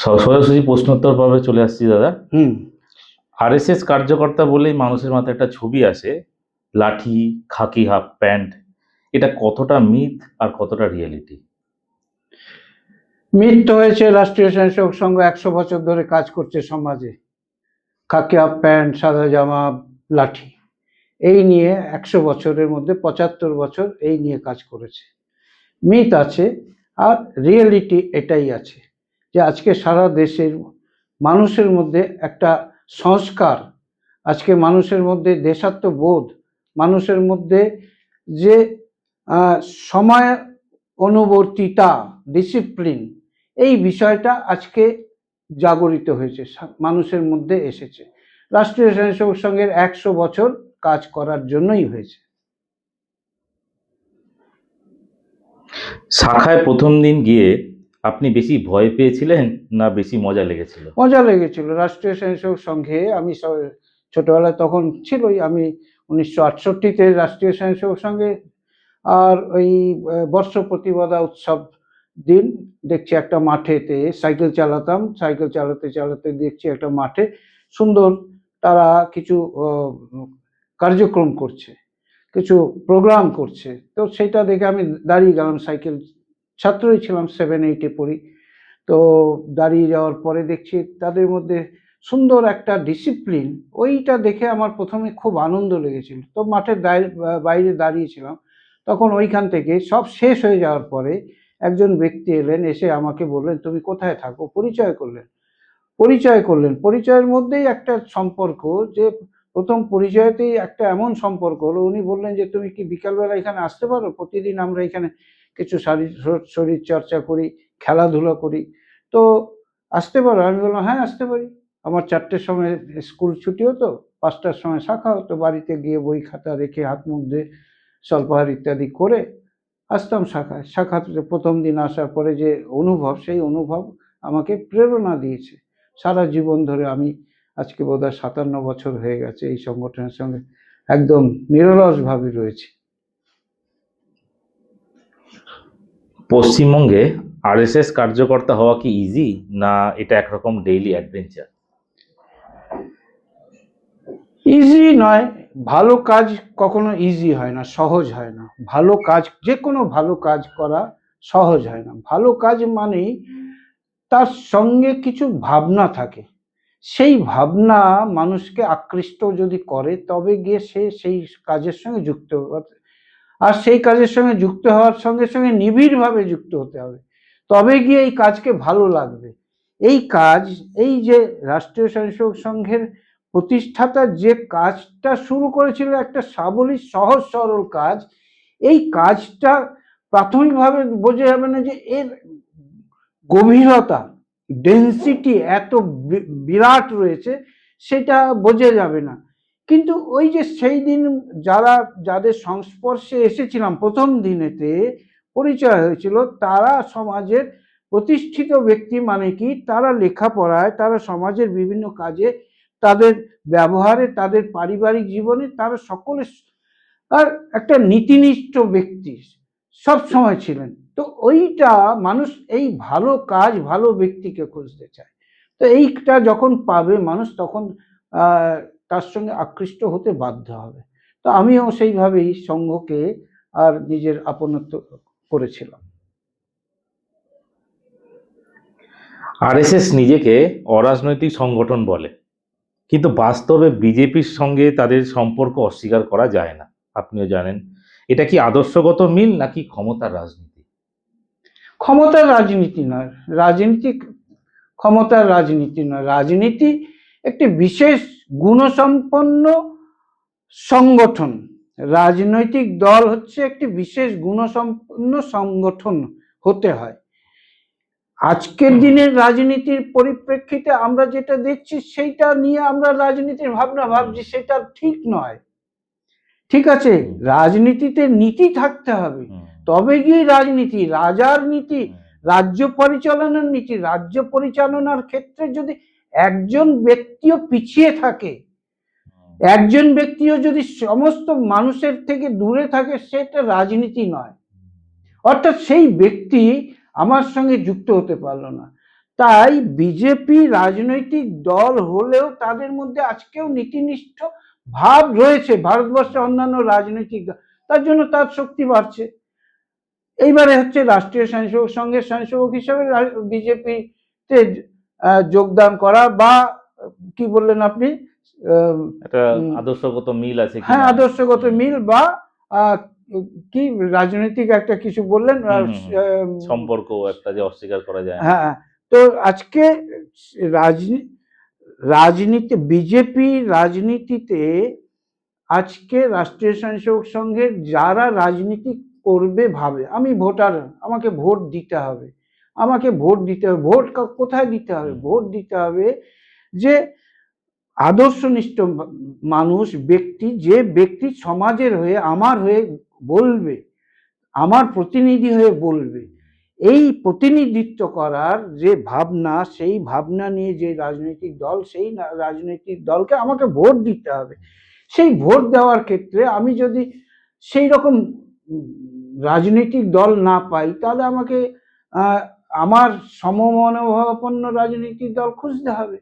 সরাসরি প্রশ্নোত্তর পর্বে চলে আসছি দাদা। হুম আরএসএস কার্যকর্তা বলেই মানুষের মাথায় একটা ছবি আসে, লাঠি, খাকি হাফ প্যান্ট। এটা কতটা মিথ আর কতটা রিয়েলিটি? মৃত্যু হয়েছে। রাষ্ট্রীয় স্বয়ংসেবক সংঘ 100 বছর ধরে কাজ করছে সমাজে। খাকি হাফ প্যান্ট, সাদা জামা, লাঠি, এই নিয়ে 100 বছরের মধ্যে 75 বছর এই নিয়ে কাজ করেছে। মিথ আছে আর রিয়েলিটি এটাই আছে যে আজকে সারা দেশের মানুষের মধ্যে একটা সংস্কার, আজকে মানুষের মধ্যে দেশাত্মবোধ, মানুষের মধ্যে যে সময় অনুবর্তিতা, ডিসিপ্লিন, এই বিষয়টা আজকে জাগরিত হয়েছে, মানুষের মধ্যে এসেছে। রাষ্ট্রীয় স্বয়ংসেবক সংঘের 100 বছর কাজ করার জন্যই হয়েছে। শাখায় প্রথম দিন গিয়ে আপনি বেশি ভয় পেয়েছিলেন না বেশি মজা লেগেছিল? মজা লেগেছিল। রাষ্ট্রীয় স্বয়ংসেবক সংঘে আমি ছোটবেলায় তখন ছিলই, আমি 1968-তে রাষ্ট্রীয় স্বয়ংসেবক সংঘে, আর ওই বর্ষ প্রতিপদা উৎসব দিন দেখছি একটা মাঠেতে সাইকেল চালাতাম, সাইকেল চালাতে চালাতে দেখছি একটা মাঠে সুন্দর তারা কিছু কার্যক্রম করছে, কিছু প্রোগ্রাম করছে। তো সেটা দেখে আমি দাঁড়িয়ে গেলাম, সাইকেল ছাত্রই ছিলাম, 7-8-এ পড়ি। তো দাঁড়িয়ে যাওয়ার পরে দেখছি তাদের মধ্যে সুন্দর একটা ডিসিপ্লিন, ওইটা দেখে আমার প্রথমে খুব আনন্দ লেগেছিল। তো মাঠের বাইরে দাঁড়িয়েছিলাম, তখন ওইখান থেকে সব শেষ হয়ে যাওয়ার পরে একজন ব্যক্তি এলেন, এসে আমাকে বললেন তুমি কোথায় থাকো, পরিচয় করলেন। পরিচয়ের মধ্যেই একটা সম্পর্ক, যে প্রথম পরিচয়তেই একটা এমন সম্পর্ক হলো। উনি বললেন যে তুমি কি বিকালবেলা এখানে আসতে পারো, প্রতিদিন আমরা এখানে কিছু শরীর চর্চা করি, খেলাধুলা করি, তো আসতে পারো? আমি বললাম হ্যাঁ আসতে পারি। আমার 4টের সময় স্কুল ছুটি হতো, 5টার সময় শাখা হতো, বাড়িতে গিয়ে বই খাতা রেখে হাত মুখ ধুয়ে স্বল্পাহার ইত্যাদি করে আসতাম শাখাতে। প্রথম দিন আসার পরে যে অনুভব, সেই অনুভব আমাকে প্রেরণা দিয়েছে সারা জীবন ধরে। আমি আজকে বোধহয় 57 বছর হয়ে গেছে এই সংগঠনের সঙ্গে একদম নিরলসভাবে রয়েছে। পশ্চিমবঙ্গে আরএসএস কার্যকর্তা হওয়া কি ইজি, না এটা একরকম ডেইলি অ্যাডভেঞ্চার? ইজি নয়, ভালো কাজ কখনো ইজি হয় না, সহজ হয় না। ভালো কাজ, যে কোনো ভালো কাজ করা সহজ হয় না। ভালো কাজ মানেই তার সঙ্গে কিছু ভাবনা থাকে, সেই ভাবনা মানুষকে আকৃষ্ট যদি করে তবে গিয়ে সে সেই কাজের সঙ্গে যুক্ত হবে। আর সেই কাজের সঙ্গে যুক্ত হওয়ার সঙ্গে সঙ্গে নিবিড়ভাবে যুক্ত হতে হবে, তবে গিয়ে এই কাজকে ভালো লাগবে। এই কাজ, এই যে রাষ্ট্রীয় স্বয়ংসেবক সংঘের প্রতিষ্ঠাতা যে কাজটা শুরু করেছিল, একটা সাবলীল সহজ সরল কাজ, এই কাজটা প্রাথমিকভাবে বোঝা যাবে না যে এর গভীরতা, ডেন্সিটি এত বিরাট রয়েছে, সেটা বোঝা যাবে না। কিন্তু ওই যে সেই দিন যাদের সংস্পর্শে এসেছিলাম, প্রথম দিনেতে পরিচয় হয়েছিল, তারা সমাজের প্রতিষ্ঠিত ব্যক্তি। মানে কি, তারা লেখাপড়ায়, তারা সমাজের বিভিন্ন কাজে, তাদের ব্যবহারে, তাদের পারিবারিক জীবনে তারা সকলে আর একটা নীতিনিষ্ঠ ব্যক্তি সব সময় ছিলেন। তো ওইটা মানুষ, এই ভালো কাজ, ভালো ব্যক্তিকে খুঁজতে চায়। তো এইটা যখন পাবে মানুষ, তখন তার সঙ্গে আকৃষ্ট হতে বাধ্য হবে। তো আমিও সেইভাবেই সংঘকে আর নিজের আপনত্ব করেছিলাম। আরএসএস নিজেকে অরাজনৈতিক সংগঠন বলে, কিন্তু বাস্তবে বিজেপির সঙ্গে তাদের সম্পর্ক অস্বীকার করা যায় না, আপনিও জানেন। এটা কি আদর্শগত মিল নাকি ক্ষমতার রাজনীতি? ক্ষমতার রাজনীতি নয়, রাজনীতি ক্ষমতার রাজনীতি নয়। রাজনীতি একটি বিশেষ গুণসম্পন্ন সংগঠন, রাজনৈতিক দল হচ্ছে একটি বিশেষ গুণসম্পন্ন সংগঠন হতে হয়। আজকের দিনের রাজনীতির পরিপ্রেক্ষিতে আমরা যেটা দেখছি, সেইটা নিয়ে আমরা রাজনীতির ভাবনা ভাবছি, সেটা ঠিক নয়। ঠিক আছে, রাজনীতিতে নীতি থাকতে হবে, তবে গিয়ে রাজনীতি, রাজার নীতি, রাজ্য পরিচালনার নীতি। রাজ্য পরিচালনার ক্ষেত্রে যদি একজন ব্যক্তিও পিছিয়ে থাকে, একজন ব্যক্তিও যদি সমস্ত মানুষের থেকে দূরে থাকে, সেটা রাজনীতি নয়। অর্থাৎ সেই ব্যক্তি আমার সঙ্গে যুক্ত হতে পারলো না, তাই বিজেপি রাজনৈতিক দল হলেও তাদের মধ্যে আজকেও নীতিনিষ্ঠ ভাব রয়েছে ভারতবর্ষের অন্যান্য রাজনৈতিক দল, তার জন্য তার শক্তি বাড়ছে। এইবারে হচ্ছে রাষ্ট্রীয় স্বয়ংসেবক সংঘের স্বয়ংসেবক হিসাবে বিজেপিতে যোগদান করা, বা কি বললেন আপনি, একটা আদর্শগত মিল আছে হ্যাঁ কিনা। আদর্শগত মিল, বা কি রাজনৈতিক একটা কিছু বললেন, সম্পর্ক একটা যে অস্বীকার করা যায় না। হ্যাঁ, তো আজকে রাজনীতি বিজেপি রাজনীতিতে আজকে রাষ্ট্রীয় স্বয়ংসেবক সংঘের যারা রাজনীতি করবে ভাবে আমি ভোটার, আমাকে ভোট দিতে হবে, আমাকে ভোট দিতে হবে, ভোট কোথায় দিতে হবে, ভোট দিতে হবে যে আদর্শনিষ্ঠ মানুষ, ব্যক্তি, যে ব্যক্তি সমাজের হয়ে আমার হয়ে বলবে, আমার প্রতিনিধি হয়ে বলবে, এই প্রতিনিধিত্ব করার যে ভাবনা, সেই ভাবনা নিয়ে যে রাজনৈতিক দল, সেই রাজনৈতিক দলকে আমাকে ভোট দিতে হবে। সেই ভোট দেওয়ার ক্ষেত্রে আমি যদি সেই রকম রাজনৈতিক দল না পাই, তাহলে আমাকে আমার সমমনোভাবাপন্ন রাজনৈতিক দল খুঁজতে হবে।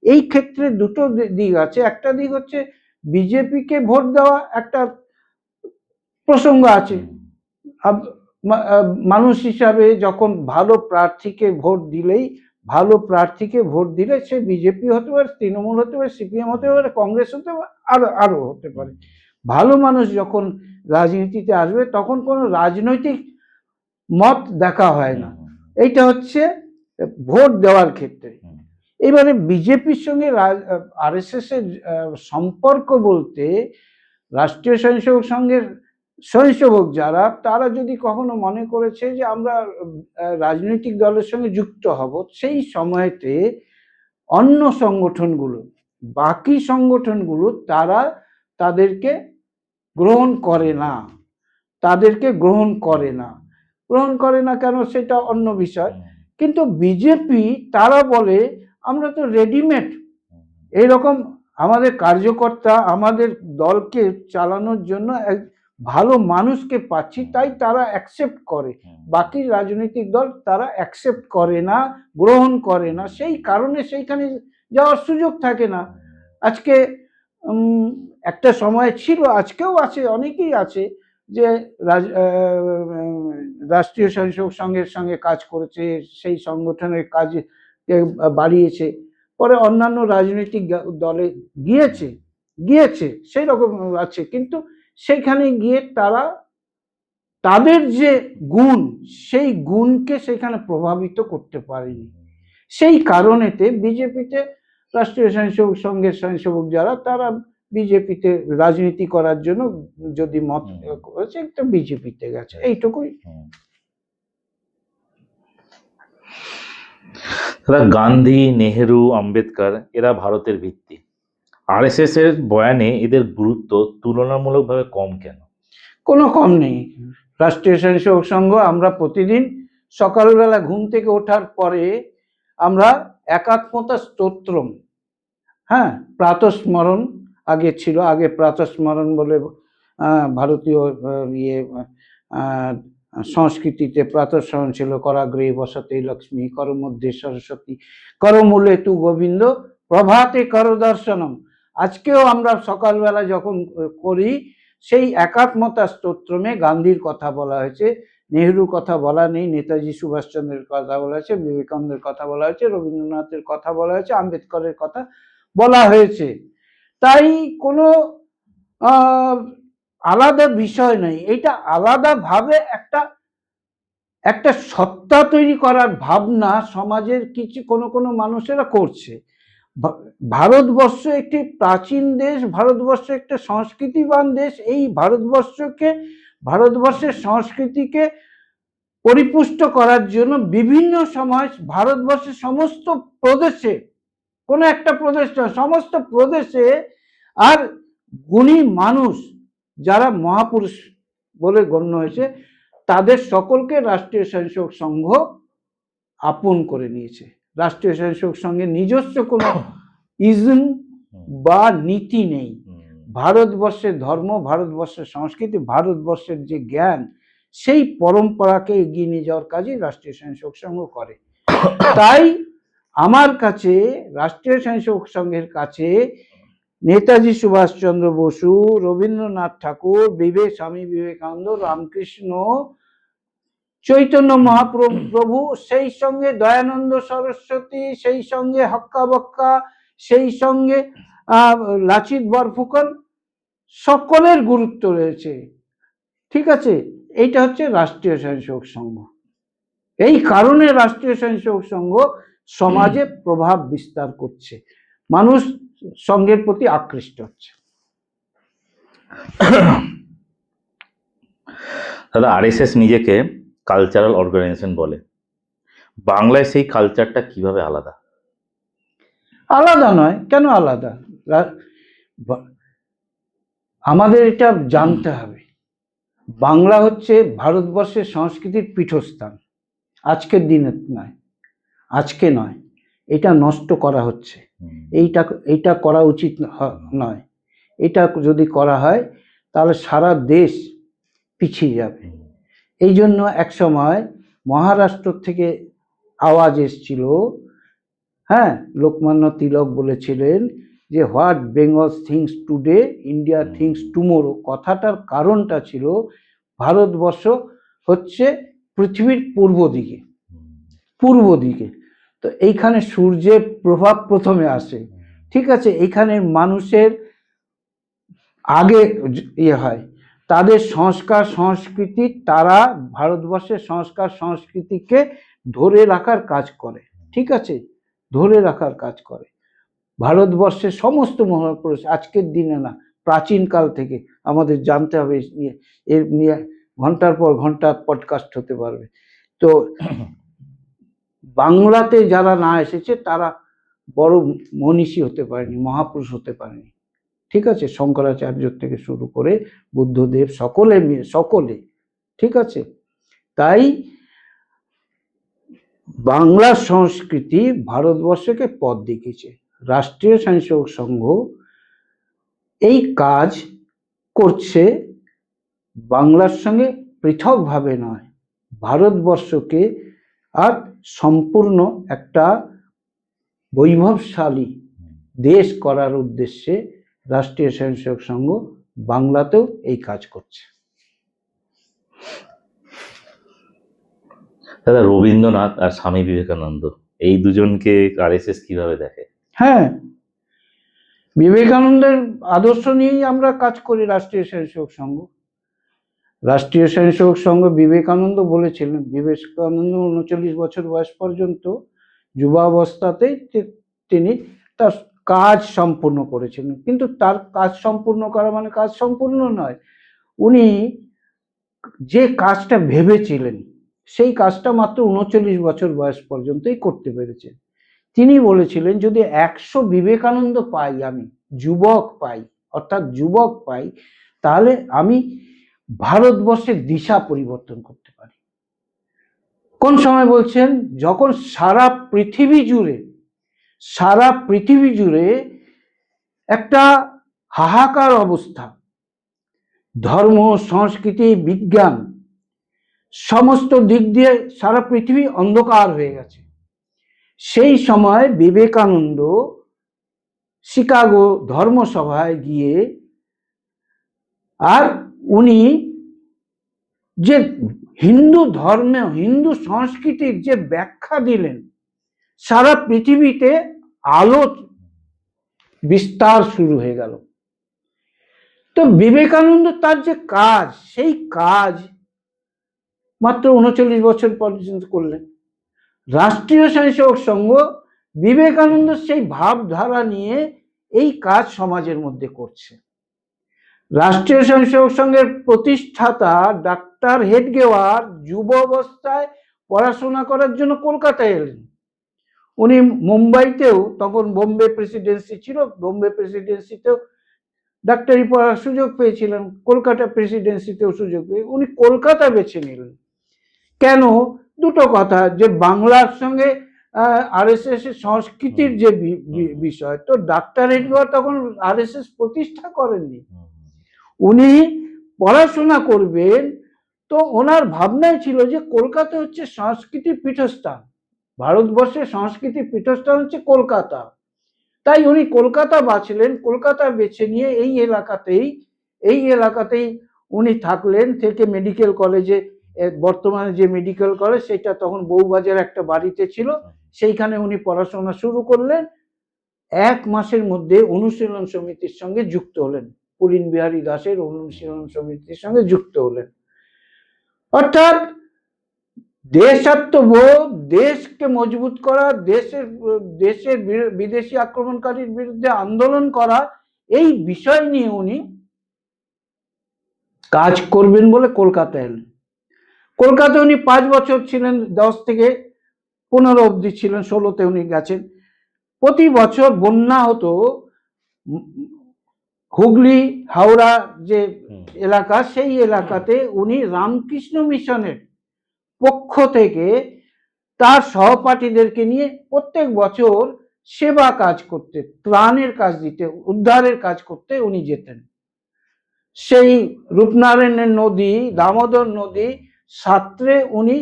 এই ক্ষেত্রে দুটো দিক আছে। একটা দিক হচ্ছে বিজেপিকে ভোট দেওয়া একটা প্রসঙ্গ আছে, মানুষ হিসাবে যখন ভালো প্রার্থীকে ভোট দিলেই, ভালো প্রার্থীকে ভোট দিলে সে বিজেপি হতে পারে, তৃণমূল হতে পারে, সিপিএম হতে পারে, কংগ্রেস হতে পারে, আরো হতে পারে। ভালো মানুষ যখন রাজনীতিতে আসবে তখন কোনো রাজনৈতিক মত দেখা হয় না। এইটা হচ্ছে ভোট দেওয়ার ক্ষেত্রে। এবারে বিজেপির সঙ্গে আরএসএস এর সম্পর্ক বলতে, রাষ্ট্রীয় স্বয়ংসেবক সংঘের স্বয়ংসেবক যারা, তারা যদি কখনো মনে করেছে যে আমরা রাজনৈতিক দলের সঙ্গে যুক্ত হব, সেই সময়তে অন্য সংগঠনগুলো, বাকি সংগঠনগুলো তারা তাদেরকে গ্রহণ করে না, তাদেরকে গ্রহণ করে না। গ্রহণ করে না কেন সেটা অন্য বিষয়, কিন্তু বিজেপি তারা বলে আমরা তো রেডিমেড, এইরকম আমাদের কার্যকর্তা, আমাদের দলকে চালানোর জন্য এক ভালো মানুষকে পাচ্ছি, তাই তারা অ্যাকসেপ্ট করে। বাকি রাজনৈতিক দল তারা অ্যাকসেপ্ট করে না, গ্রহণ করে না, সেই কারণে সেইখানে যাওয়ার সুযোগ থাকে না। আজকে একটা সময় ছিল, আজকেও আছে, অনেকেই আছে যে রাষ্ট্রীয় স্বয়ংসেবক সংঘের সঙ্গে কাজ করেছে, সেই সংগঠনের কাজ বাড়িয়েছে, পরে অন্যান্য রাজনৈতিক দলে গিয়েছে সেই রকম আছে, কিন্তু সেখানে গিয়ে তারা তাদের যে গুণ, সেই গুণকে সেখানে প্রভাবিত করতে পারেনি। সেই কারণেতে বিজেপিতে রাষ্ট্রীয় স্বয়ংসেবক সংঘের স্বয়ংসেবক যারা, তারা বিজেপিতে রাজনীতি করার জন্য যদি মত করেছে, একটা বিজেপিতে গেছে, এইটুকুই। গান্ধী, নেহেরু, আম্বেদকর এরা ভারতের ভিত্তি। আরএসএস এর বয়ানে এদের গুরুত্ব তুলনামূলকভাবে কম কেন? কোনো কম নেই। রাষ্ট্রীয় স্বয়ংসেবক সংঘ, আমরা প্রতিদিন সকালবেলা ঘুম থেকে ওঠার পরে আমরা একাত্মতা স্তোত্রম, হ্যাঁ, প্রাতঃস্মরণ আগে ছিল, আগে প্রাতঃস্মরণ বলে ভারতীয় সংস্কৃতিতে প্রাতঃস্মরণ ছিল, করাগ্রে বসতে লক্ষ্মী, কর মধ্যে সরস্বতী, করমূলে তু গোবিন্দ, প্রভাতে কর দর্শনম। আজকেও আমরা সকালবেলা যখন করি, সেই একাত্মতা স্তোত্রমে গান্ধীর কথা বলা হয়েছে, নেহরুর কথা বলা নেই, নেতাজি সুভাষচন্দ্রের কথা বলা হয়েছে, বিবেকানন্দের কথা বলা হয়েছে, রবীন্দ্রনাথের কথা বলা হয়েছে, আম্বেদকরের কথা বলা হয়েছে। তাই কোনো আলাদা বিষয় নেই, এটা আলাদা ভাবে একটা সত্তা তৈরি করার ভাবনা সমাজের কিছু কোনো মানুষেরা করছে। ভারতবর্ষ একটি প্রাচীন দেশ, ভারতবর্ষ একটা সংস্কৃতিবান দেশ। এই ভারতবর্ষের সংস্কৃতিকে পরিপুষ্ট করার জন্য বিভিন্ন সময় ভারতবর্ষের সমস্ত প্রদেশে, কোনো একটা প্রদেশ নয়, সমস্ত প্রদেশে আর গুণী মানুষ যারা মহাপুরুষ বলে গণ্য হয়েছে, তাদের সকলকে রাষ্ট্রীয় স্বয়ংসেবক সংঘ আপন করে নিয়েছে। রাষ্ট্রীয় স্বয়ংসেবক সংঘের নিজস্ব কোনো ইজম বা নীতি নেই। ভারতবর্ষের ধর্ম, ভারতবর্ষের সংস্কৃতি, ভারতবর্ষের যে জ্ঞান, সেই পরম্পরাকে এগিয়ে নিয়ে যাওয়ার কাজই রাষ্ট্রীয় স্বয়ংসেবক সংঘ করে। তাই আমার কাছে রাষ্ট্রীয় স্বয়ংসেবক সংঘের কাছে নেতাজি সুভাষচন্দ্র বসু, রবীন্দ্রনাথ ঠাকুর, স্বামী বিবেকানন্দ, রামকৃষ্ণ, চৈতন্য মহাপ্রভু, সেই সঙ্গে দয়ানন্দ সরস্বতী, সেই সঙ্গে হক্কা বক্কা, সেই সঙ্গে লাচিত বরফুকন, সকলের গুরুত্ব রয়েছে। ঠিক আছে, এইটা হচ্ছে রাষ্ট্রীয় স্বয়ংসেবক সংঘ। এই কারণে রাষ্ট্রীয় স্বয়ংসেবক সংঘ সমাজে প্রভাব বিস্তার করছে, মানুষ সংঘের প্রতি আকৃষ্ট হচ্ছে। দাদা, আরএসএস নিজেকে কালচারাল অর্গানাইজেশন বলে, বাংলায় সেই কালচারটা কিভাবে আলাদা? আলাদা নয়, কেন আলাদা? আমাদের এটা জানতে হবে, বাংলা হচ্ছে ভারতবর্ষের সংস্কৃতির পীঠস্থান। আজকের দিনে নয়, আজকে নয়, এটা নষ্ট করা হচ্ছে, এইটা করা উচিত নয়। এটা যদি করা হয় তাহলে সারা দেশ পিছিয়ে যাবে। এই জন্য একসময় মহারাষ্ট্র থেকে আওয়াজ এসছিল, হ্যাঁ, লোকমান্য তিলক বলেছিলেন যে what Bengal things today, India things tomorrow. কথাটার কারণটা ছিল ভারতবর্ষ হচ্ছে পৃথিবীর পূর্ব দিকে, তো এইখানে সূর্যের প্রভাব প্রথমে আসে। ঠিক আছে, এইখানে মানুষের আগে হয়, তাদের সংস্কার সংস্কৃতি, তারা ভারতবর্ষের সংস্কার সংস্কৃতিকে ধরে রাখার কাজ করে। ঠিক আছে, ধরে রাখার কাজ করে ভারতবর্ষের সমস্ত মহাপুরুষ, আজকের দিনে না, প্রাচীনকাল থেকে। আমাদের জানতে হবে, এর নিয়ে ঘন্টার পর ঘন্টা পডকাস্ট হতে পারবে। তো বাংলাতে যারা না এসেছে তারা বড় মনীষী হতে পারেনি, মহাপুরুষ হতে পারেনি। ঠিক আছে, শঙ্করাচার্য থেকে শুরু করে বুদ্ধদেব, সকলে। ঠিক আছে, তাই বাংলা সংস্কৃতি ভারতবর্ষকে পথ দেখিয়েছে। রাষ্ট্রীয় স্বয়ংসেবক সংঘ এই কাজ করছে, বাংলার সঙ্গে পৃথকভাবে নয়, ভারতবর্ষকে আর সম্পূর্ণ একটা বৈভবশালী দেশ করার উদ্দেশ্যে রাষ্ট্রীয় স্বয়ংসেবক সংঘ বাংলাতেও এই কাজ করছে। দাদা, রবীন্দ্রনাথ আর স্বামী বিবেকানন্দ, এই দুজনকে আরএসএস কিভাবে দেখে? হ্যাঁ, বিবেকানন্দের আদর্শ নিয়েই আমরা কাজ করি রাষ্ট্রীয় স্বয়ংসেবক সংঘ। রাষ্ট্রীয় স্বয়ংসেবক সংঘ, বিবেকানন্দ বলেছিলেন, বিবেকানন্দ 39 বছর বয়স পর্যন্ত যুবাবস্থাতেই তিনি তার কাজ সম্পূর্ণ করেছিলেন। কিন্তু তার কাজ সম্পূর্ণ করা মানে কাজ সম্পূর্ণ নয়, উনি যে কাজটা ভেবেছিলেন সেই কাজটা মাত্র 39 বছর বয়স পর্যন্তই করতে পেরেছেন। তিনি বলেছিলেন, যদি 100 বিবেকানন্দ পাই, আমি যুবক পাই, অর্থাৎ যুবক পাই, তাহলে আমি ভারতবর্ষের দিশা পরিবর্তন করতে পারি। কোন সময় বলছেন? যখন সারা পৃথিবী জুড়ে একটা হাহাকার অবস্থা, ধর্ম, সংস্কৃতি, বিজ্ঞান সমস্ত দিক দিয়ে সারা পৃথিবী অন্ধকার হয়ে গেছে। সেই সময় বিবেকানন্দ শিকাগো ধর্মসভায় গিয়ে, আর উনি যে হিন্দু ধর্মে, হিন্দু সংস্কৃতির যে ব্যাখ্যা দিলেন, সারা পৃথিবীতে আলো বিস্তার শুরু হয়ে গেল। তো বিবেকানন্দ তার যে কাজ, সেই কাজ মাত্র 39 বছর পর্যন্ত করলেন। রাষ্ট্রীয় স্বয়ংসেবক সংঘ বিবেকানন্দ সেই ভাবধারা নিয়ে এই কাজ সমাজের মধ্যে করছে। রাষ্ট্রীয় স্বয়ংসেবক সংঘের প্রতিষ্ঠাতা ডাক্তার হেডগেওয়ার যুব অবস্থায় পড়াশোনা করার জন্য কলকাতায় এলেন। উনি মুম্বাইতেও, তখন বোম্বে প্রেসিডেন্সি ছিল, বোম্বে প্রেসিডেন্সিতেও ডাক্তারি পড়ার সুযোগ পেয়েছিলেন, কলকাতা প্রেসিডেন্সিতেও সুযোগ পেয়ে উনি কলকাতা বেছে নিলেন। কেন? দুটো কথা, যে বাংলার সঙ্গে আরএসএস এর সংস্কৃতির যে বিষয়, তো ডাক্তার হেডগেওয়ার তখন আরএসএস প্রতিষ্ঠা করেননি, উনি পড়াশোনা করবেন। তো ওনার ভাবনাই ছিল যে কলকাতা হচ্ছে সংস্কৃতির পীঠস্থান, ভারতবর্ষের সংস্কৃতির পীঠস্থান হচ্ছে কলকাতা। তাই উনি কলকাতা বাছলেন, কলকাতা বেছে নিয়ে এই এলাকাতেই উনি থাকলেন, থেকে মেডিকেল কলেজে, বর্তমানে যে মেডিকেল কলেজ সেটা তখন বউবাজার একটা বাড়িতে ছিল, সেইখানে উনি পড়াশোনা শুরু করলেন। 1 মাসের মধ্যে অনুশীলন সমিতির সঙ্গে যুক্ত হলেন, পুলিন বিহারী দাসের অনুশীলন সমিতির সঙ্গে যুক্ত হলেন। অর্থাৎ দেশাত্মবোধ, দেশকে মজবুত করা, দেশের বিদেশি আক্রমণকারীর বিরুদ্ধে আন্দোলন করা, এই বিষয় নিয়ে উনি কাজ করবেন বলে কলকাতায় এলেন। কলকাতায় উনি 5 বছর ছিলেন, 10 থেকে 15 অবধি ছিলেন, 16তে উনি গেছেন। প্রতি বছর বন্যা হতো, হুগলি হাওড়া যে এলাকা, সেই এলাকাতে উনি রামকৃষ্ণ মিশনের পক্ষ থেকে তার সহপাঠীদেরকে নিয়ে প্রত্যেক বছর সেবা কাজ করতে, ত্রাণের কাজ দিতে, উদ্ধারের কাজ করতে উনি যেতেন। সেই রূপনারায়ণের নদী, দামোদর নদী সাঁতরে উনি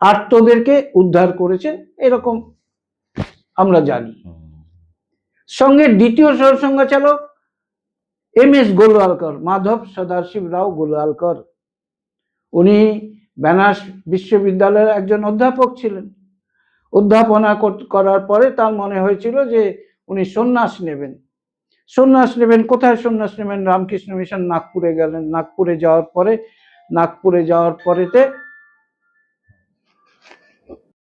আর্তদেরকে উদ্ধার করেছেন, এরকম আমরা জানি। সঙ্গে দ্বিতীয় সরসংঘচালক MS গোলওয়ালকর, মাধব সদাশিব রাও গোলওয়ালকর। উনি বেনারস বিশ্ববিদ্যালয়ের একজন অধ্যাপক ছিলেন। অধ্যাপনা করার পরে তার মনে হয়েছিল যে উনি সন্ন্যাস নেবেন। কোথায় সন্ন্যাস নেবেন? রামকৃষ্ণ মিশন নাগপুরে গেলেন। নাগপুরে যাওয়ার পরেতে